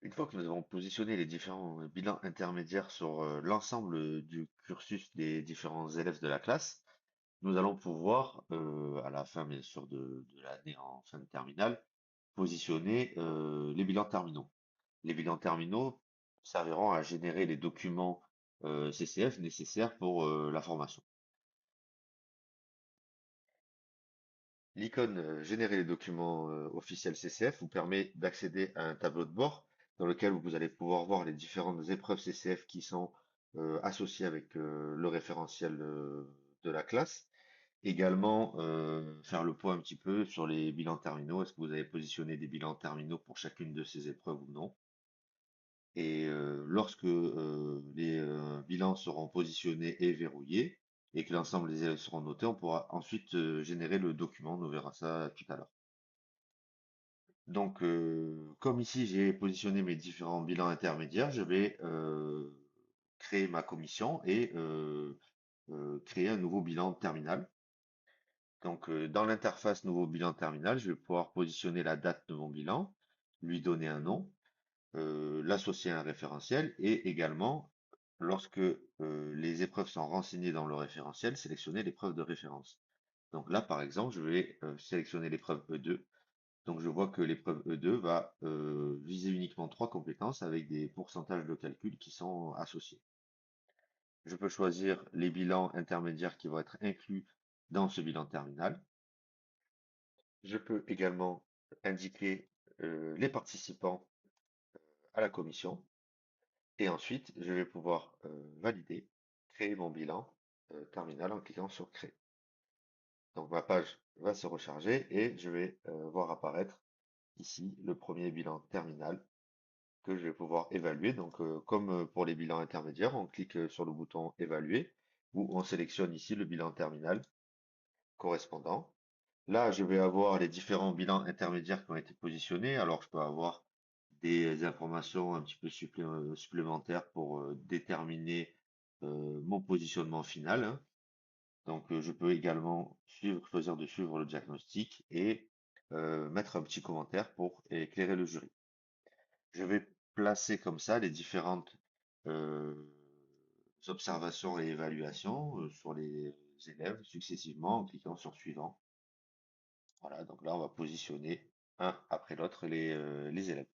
Une fois que nous avons positionné les différents bilans intermédiaires sur l'ensemble du cursus des différents élèves de la classe, nous allons pouvoir, à la fin bien sûr de l'année en fin de terminale, positionner les bilans terminaux. Les bilans terminaux serviront à générer les documents CCF nécessaires pour la formation. L'icône générer les documents officiels CCF vous permet d'accéder à un tableau de bord dans lequel vous allez pouvoir voir les différentes épreuves CCF qui sont associées avec le référentiel de la classe. Également, faire le point un petit peu sur les bilans terminaux. Est-ce que vous avez positionné des bilans terminaux pour chacune de ces épreuves ou non? Et lorsque les bilans seront positionnés et verrouillés, et que l'ensemble des élèves seront notés, on pourra ensuite générer le document. On verra ça tout à l'heure. Donc, comme ici j'ai positionné mes différents bilans intermédiaires, je vais créer ma commission et créer un nouveau bilan terminal. Donc, dans l'interface nouveau bilan terminal, je vais pouvoir positionner la date de mon bilan, lui donner un nom, l'associer à un référentiel et également, lorsque les épreuves sont renseignées dans le référentiel, sélectionner l'épreuve de référence. Donc là, par exemple, je vais sélectionner l'épreuve E2. Donc je vois que l'épreuve E2 va viser uniquement trois compétences avec des pourcentages de calcul qui sont associés. Je peux choisir les bilans intermédiaires qui vont être inclus dans ce bilan terminal. Je peux également indiquer les participants à la commission et ensuite je vais pouvoir valider, créer mon bilan terminal en cliquant sur Créer. Donc ma page va se recharger et je vais voir apparaître ici le premier bilan terminal que je vais pouvoir évaluer. Donc, comme pour les bilans intermédiaires, on clique sur le bouton Évaluer ou on sélectionne ici le bilan terminal correspondant. Là, je vais avoir les différents bilans intermédiaires qui ont été positionnés. Alors, je peux avoir des informations un petit peu supplémentaires pour déterminer mon positionnement final, hein. Donc, je peux également choisir de suivre le diagnostic et mettre un petit commentaire pour éclairer le jury. Je vais placer comme ça les différentes euh, observations et évaluations sur les élèves successivement en cliquant sur suivant. Voilà, donc là on va positionner un après l'autre les élèves.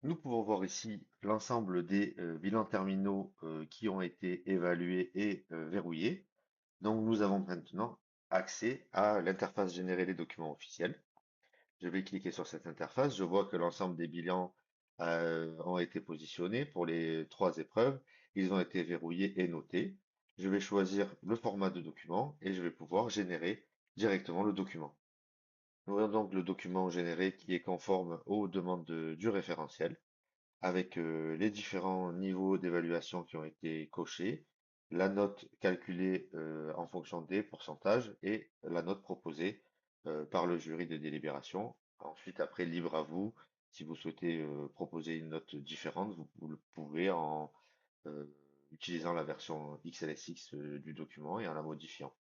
Nous pouvons voir ici l'ensemble des bilans terminaux qui ont été évalués et verrouillés. Donc nous avons maintenant accès à l'interface générer les documents officiels. Je vais cliquer sur cette interface. Je vois que l'ensemble des bilans ont été positionnés pour les trois épreuves. Ils ont été verrouillés et notés. Je vais choisir le format de document et je vais pouvoir générer directement le document. Nous voyons donc le document généré qui est conforme aux demandes du référentiel avec les différents niveaux d'évaluation qui ont été cochés, la note calculée en fonction des pourcentages et la note proposée par le jury de délibération. Ensuite, après, libre à vous, si vous souhaitez proposer une note différente, vous le pouvez en utilisant la version XLSX du document et en la modifiant.